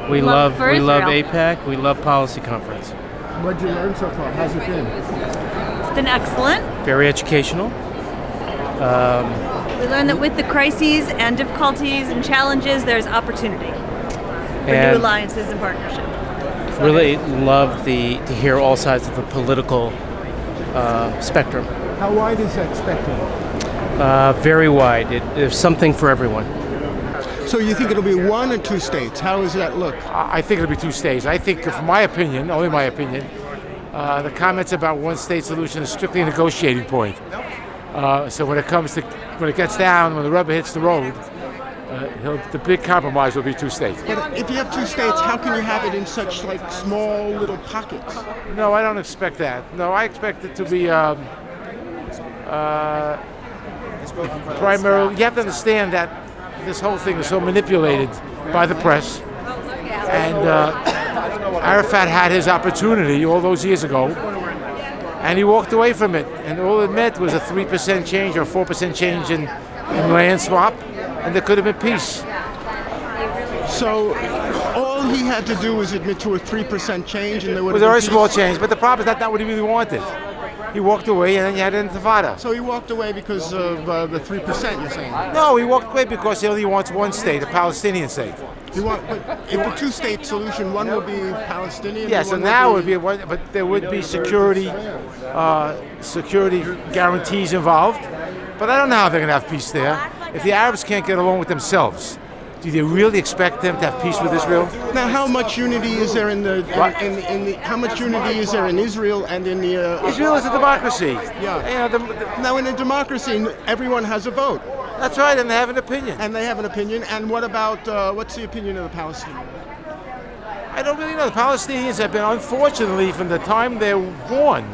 We love AIPAC. We love policy conference. What did you learn so far? How's it been? It's been excellent. Very educational. We learned that with the crises and difficulties and challenges, there's opportunity for new alliances and partnership. Really love to hear all sides of the political spectrum. How wide is that spectrum? Very wide. There's something for everyone. So you think it'll be 1 or 2 states? How does that look? I think it'll be 2 states. I think, from my opinion, only my opinion, the comments about one-state solution is strictly a negotiating point. So when it gets down, when the rubber hits the road, the big compromise will be 2 states. But if you have 2 states, how can you have it in such small little pockets? No, I don't expect that. No, I expect it to be primarily. You have to understand that this whole thing is so manipulated by the press, and Arafat had his opportunity all those years ago, and he walked away from it, and all it meant was a 3% change or 4% change in land swap, and there could have been peace. So all he had to do was admit to a 3% change, and there would have been peace? It was a very small change, but the problem is that's not what he really wanted. He walked away, and then you had an intifada. So he walked away because of the 3%, you're saying? No, he walked away because he only wants one state, a Palestinian state. But if a 2-state solution, one will be Palestinian. Yeah, so now it would be one, but there would be security guarantees involved. But I don't know how they're going to have peace there. If the Arabs can't get along with themselves, do they really expect them to have peace with Israel? Now, how much unity is there how much unity is there in Israel and in the? Israel is a democracy. Yeah. Now, in a democracy, everyone has a vote. That's right, and they have an opinion. And what about what's the opinion of the Palestinians? I don't really know. The Palestinians have been, unfortunately, from the time they're born,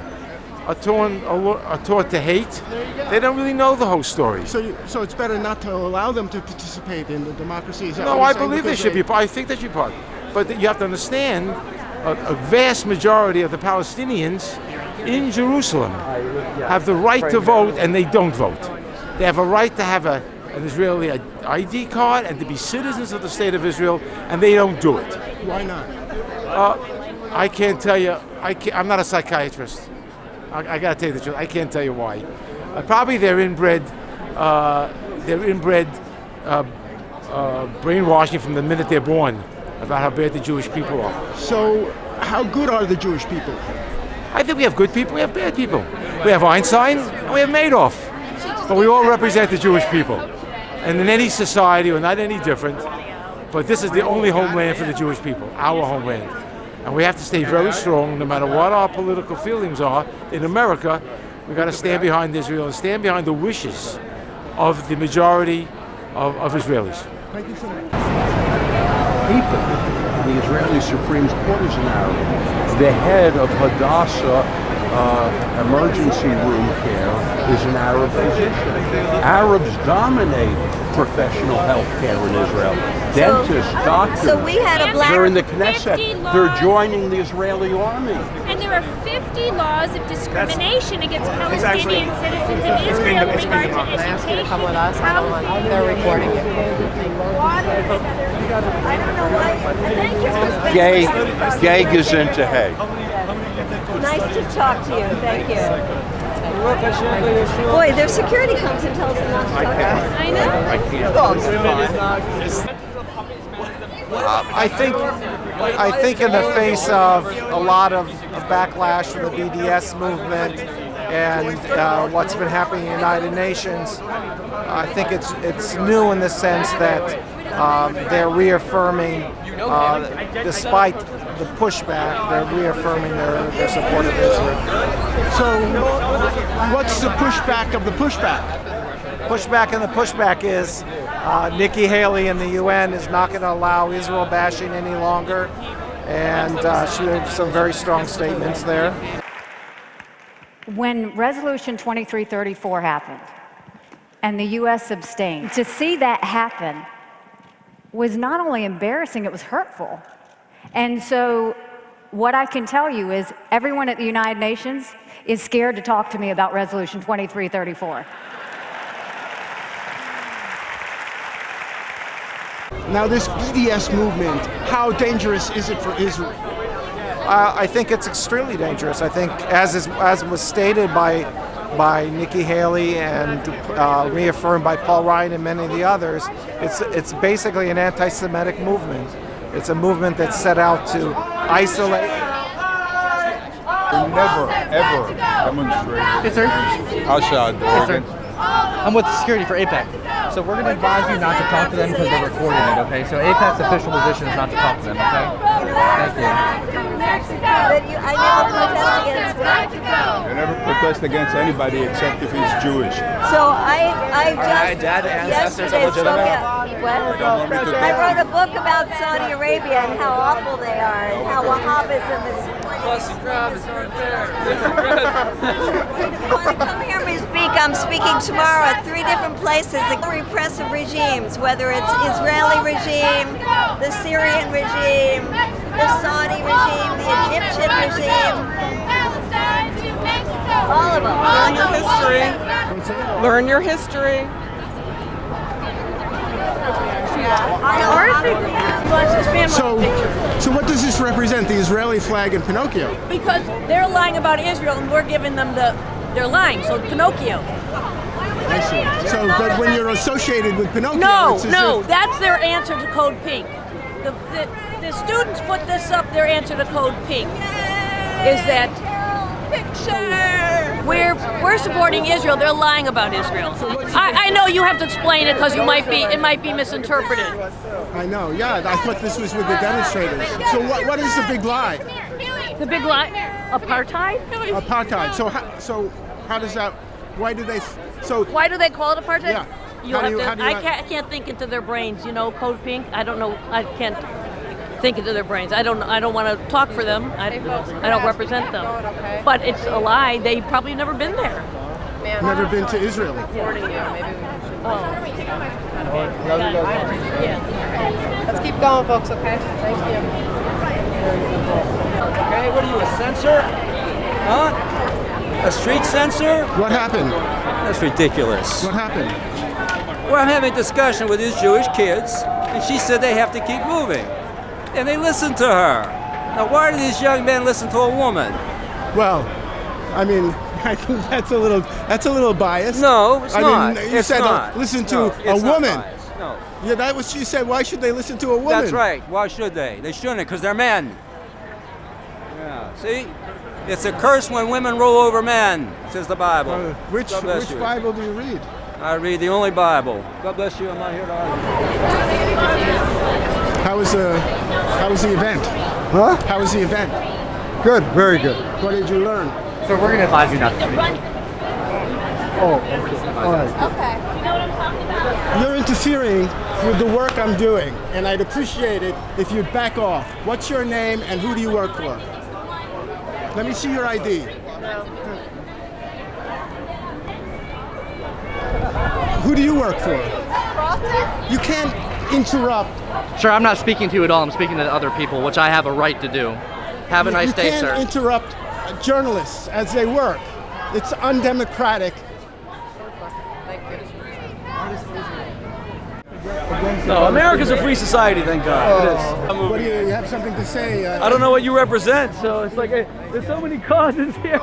are taught to hate. They don't really know the whole story. So it's better not to allow them to participate in the democracy. No, I believe they should be. I think they should be part. But you have to understand, a vast majority of the Palestinians in Jerusalem have the right to vote, and they don't vote. They have a right to have an Israeli ID card and to be citizens of the state of Israel, and they don't do it. Why not? I can't tell you. I'm not a psychiatrist. I got to tell you the truth. I can't tell you why. Probably they're inbred brainwashing from the minute they're born about how bad the Jewish people are. So, how good are the Jewish people? I think we have good people. We have bad people. We have Einstein and we have Madoff, but we all represent the Jewish people. And in any society, we're not any different. But this is the only homeland for the Jewish people, our homeland. And we have to stay very strong, no matter what our political feelings are. In America, we've got to stand behind Israel and stand behind the wishes of the majority of Israelis. Thank you so much. AIPAC, the Israeli Supreme Court, is an Arab. The head of Hadassah emergency room care is an Arab physician. Arabs dominate professional health care in Israel. Dentists, doctors. So we had a black. They're in the Knesset. They're joining the Israeli army. And there are 50 laws of discrimination against Palestinian citizens in Israel with regard to education. Come with us. I don't want. They're recording you. I don't know why. Thank you for spending Gay is into hay. Nice to talk to you. Thank you. Boy, their security comes and tells them not to talk to us. I know. I think in the face of a lot of backlash from the BDS movement and what's been happening in the United Nations, I think it's new in the sense that they're reaffirming, despite the pushback, they're reaffirming their support of Israel. So, what's the pushback of the pushback? Pushback and the pushback is Nikki Haley in the UN is not going to allow Israel bashing any longer, and she made some very strong statements there. When Resolution 2334 happened and the U.S. abstained, to see that happen was not only embarrassing, it was hurtful. And so what I can tell you is everyone at the United Nations is scared to talk to me about Resolution 2334. Now, this BDS movement, how dangerous is it for Israel? I think it's extremely dangerous. I think, as was stated by Nikki Haley and reaffirmed by Paul Ryan and many of the others, it's basically an anti-Semitic movement. It's a movement that's set out to isolate. Never, ever demonstrated outside the organ. I'm with security for AIPAC. So we're going to advise you not to talk to them because they're recording it, okay? So AIPAC's official position is not to talk to them, okay? Thank you. I never protest against what? They never protest against anybody except if he's Jewish. So I just dad ancestors are yesterday spoke legitimate? out. What? I wrote a book about Saudi Arabia and how awful they are and how Wahhabism is. Plus, crowd is right there. If you want to come hear me speak, I'm speaking tomorrow at 3 different places. The repressive regimes, whether it's Israeli regime, the Syrian regime, the Saudi regime, the Egyptian regime, all of them. Learn your history. Learn your history. So what does this represent, the Israeli flag and Pinocchio? Because they're lying about Israel and we're giving them they're lying, so Pinocchio. I see. So, but when you're associated with Pinocchio, No, that's their answer to Code Pink. The students put this up, their answer to Code Pink is that we're supporting Israel, they're lying about Israel. I know you have to explain it because it might be misinterpreted. I know, yeah, I thought this was with the demonstrators. So what is the big lie? The big lie? Apartheid? Apartheid. So how does that, why do they call it apartheid? Yeah. I can't think into their brains, Code Pink. I don't know. I can't think into their brains. I don't want to talk for them. I don't represent them. But it's a lie. They probably never been there. Never been to Israel. Let's keep going, folks, okay? Thank you. Okay, what are you, a censor? Huh? A street censor? What happened? That's ridiculous. What happened? Well, I'm having a discussion with these Jewish kids, and she said they have to keep moving. And they listened to her. Now, why do these young men listen to a woman? Well, I mean, I think that's a little biased. No, it's not. I mean, you said listen to a woman. No. Yeah, that was she said. Why should they listen to a woman? That's right. Why should they? They shouldn't, because they're men. Yeah. See, it's a curse when women roll over men, says the Bible. Which Bible do you read? I read the only Bible. God bless you. I'm not here to argue. How was the event? Huh? How was the event? Good, very good. What did you learn? So we're going to advise you not to speak. Oh, okay. All right. Okay. You know what I'm talking about? You're interfering with the work I'm doing, and I'd appreciate it if you'd back off. What's your name and who do you work for? Let me see your ID. Who do you work for? You can't interrupt. Sure, I'm not speaking to you at all. I'm speaking to other people, which I have a right to do. Have a nice day, sir. You can't interrupt journalists as they work. It's undemocratic. No, America's a free society, thank God. It is. What do you have something to say? I don't know what you represent, so it's like there's so many causes here.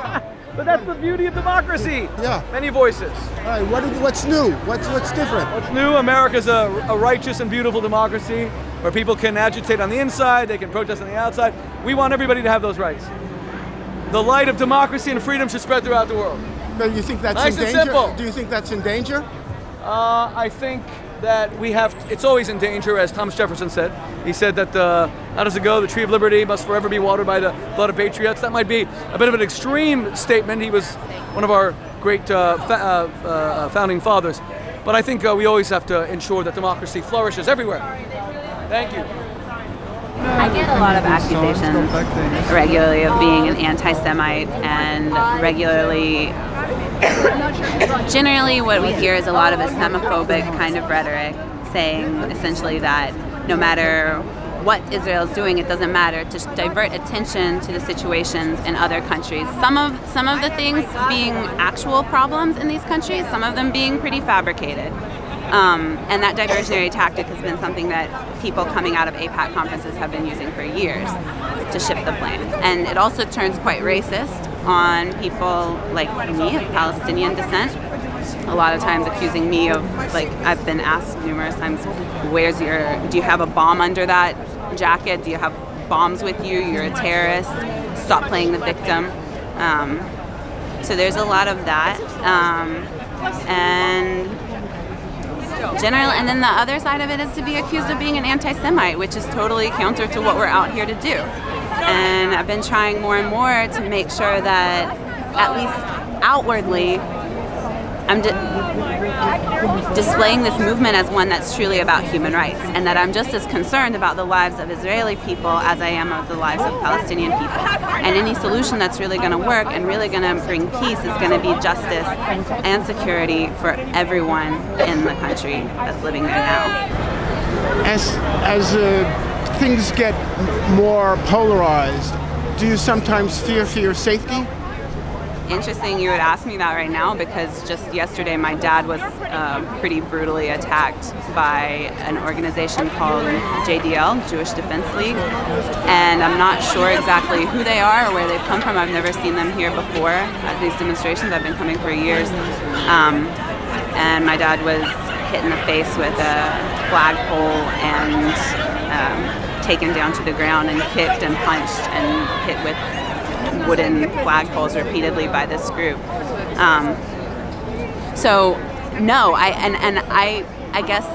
But that's the beauty of democracy. Yeah. Many voices. All right, what's new? What's different? What's new? America's a righteous and beautiful democracy where people can agitate on the inside, they can protest on the outside. We want everybody to have those rights. The light of democracy and freedom should spread throughout the world. But you think that's nice in danger? and simple. Do you think that's in danger? I think that it's always in danger, as Thomas Jefferson said. He said that, how does it go? The tree of liberty must forever be watered by the blood of patriots. That might be a bit of an extreme statement. He was one of our great founding fathers. But I think we always have to ensure that democracy flourishes everywhere. Thank you. I get a lot of accusations regularly of being an anti-Semite, and generally what we hear is a lot of Islamophobic kind of rhetoric, saying essentially that no matter what Israel is doing, it doesn't matter, to divert attention to the situations in other countries. Some of the things being actual problems in these countries, some of them being pretty fabricated. And that diversionary tactic has been something that people coming out of AIPAC conferences have been using for years to shift the blame. And it also turns quite racist on people like me of Palestinian descent. A lot of times accusing me of, like, I've been asked numerous times, do you have a bomb under that jacket? Do you have bombs with you? You're a terrorist. Stop playing the victim. So there's a lot of that. And then the other side of it is to be accused of being an anti-Semite, which is totally counter to what we're out here to do. And I've been trying more and more to make sure that, at least outwardly, I'm displaying this movement as one that's truly about human rights, and that I'm just as concerned about the lives of Israeli people as I am of the lives of Palestinian people. And any solution that's really going to work and really going to bring peace is going to be justice and security for everyone in the country that's living there now. As things get more polarized, do you sometimes fear for your safety? Interesting you would ask me that right now, because just yesterday my dad was pretty brutally attacked by an organization called JDL, Jewish Defense League, and I'm not sure exactly who they are or where they've come from. I've never seen them here before at these demonstrations. I've been coming for years, and my dad was hit in the face with a flagpole and taken down to the ground and kicked and punched and hit with wooden flagpoles repeatedly by this group. So no, I guess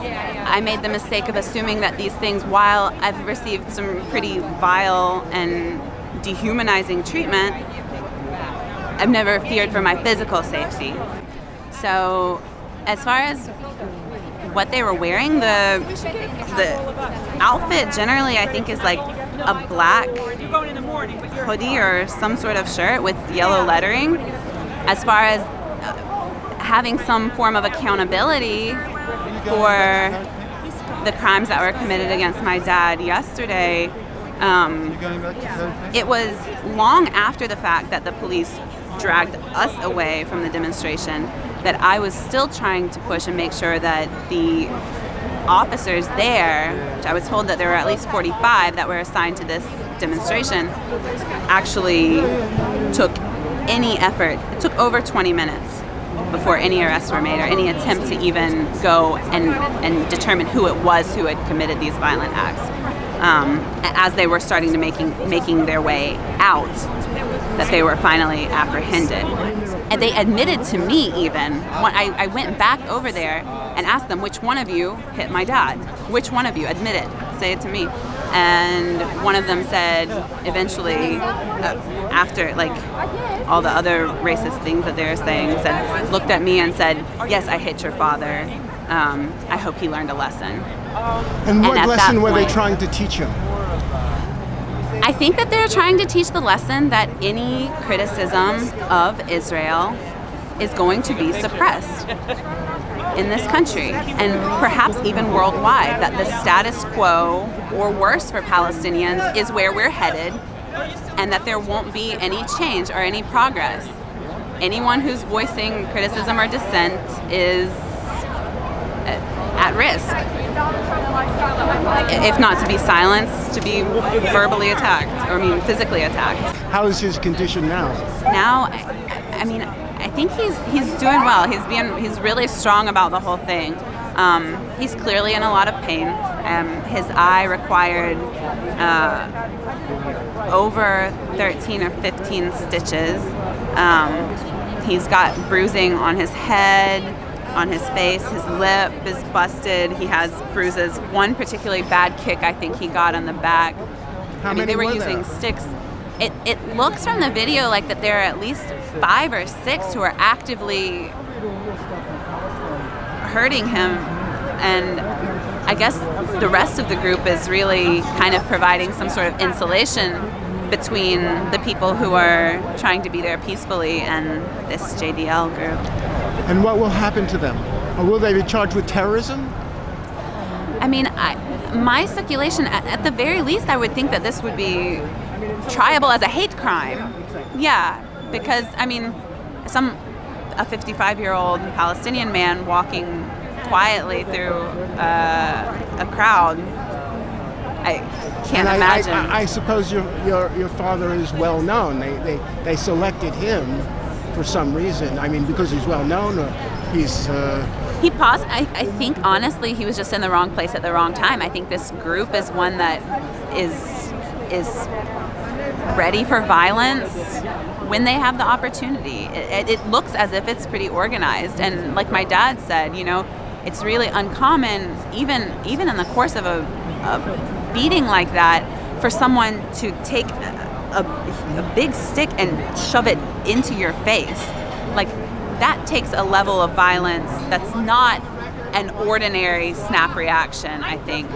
I made the mistake of assuming that these things, while I've received some pretty vile and dehumanizing treatment, I've never feared for my physical safety. So as far as what they were wearing, the outfit generally I think is like a black hoodie or some sort of shirt with yellow lettering. As far as having some form of accountability for the crimes that were committed against my dad yesterday, it was long after the fact that the police dragged us away from the demonstration that I was still trying to push and make sure that the officers there, which I was told that there were at least 45 that were assigned to this demonstration, actually took any effort. It took over 20 minutes before any arrests were made or any attempt to even go and determine who it was who had committed these violent acts. As they were starting to making their way out, that they were finally apprehended. And they admitted to me even, when I went back over there and asked them, which one of you hit my dad? Which one of you? Admit it, say it to me. And one of them said, eventually, after like all the other racist things that they were saying, looked at me and said, yes, I hit your father. I hope he learned a lesson. And what lesson were they trying to teach him? I think that they're trying to teach the lesson that any criticism of Israel is going to be suppressed in this country and perhaps even worldwide, that the status quo or worse for Palestinians is where we're headed and that there won't be any change or any progress. Anyone who's voicing criticism or dissent is at risk, if not to be silenced, to be verbally attacked, or physically attacked. How is his condition now? Now, I think he's doing well. He's really strong about the whole thing. He's clearly in a lot of pain. His eye required over 13 or 15 stitches. He's got bruising on his head, on his face. His lip is busted. He has bruises. One particularly bad kick I think he got on the back. They were using sticks. It looks from the video like that there are at least 5 or 6 who are actively hurting him, and I guess the rest of the group is really kind of providing some sort of insulation between the people who are trying to be there peacefully and this JDL group. And what will happen to them? Or will they be charged with terrorism? My speculation, at the very least, I would think that this would be triable as a hate crime. Yeah, because, a 55-year-old Palestinian man walking quietly through a crowd, I can't imagine. I suppose your father is well known. They selected him for some reason. I mean, because he's well known, or he's. I think honestly he was just in the wrong place at the wrong time. I think this group is one that is ready for violence when they have the opportunity. It looks as if it's pretty organized, and like my dad said, you know, it's really uncommon, even in the course of a beating like that, for someone to take a big stick and shove it into your face. Like, that takes a level of violence that's not an ordinary snap reaction, I think.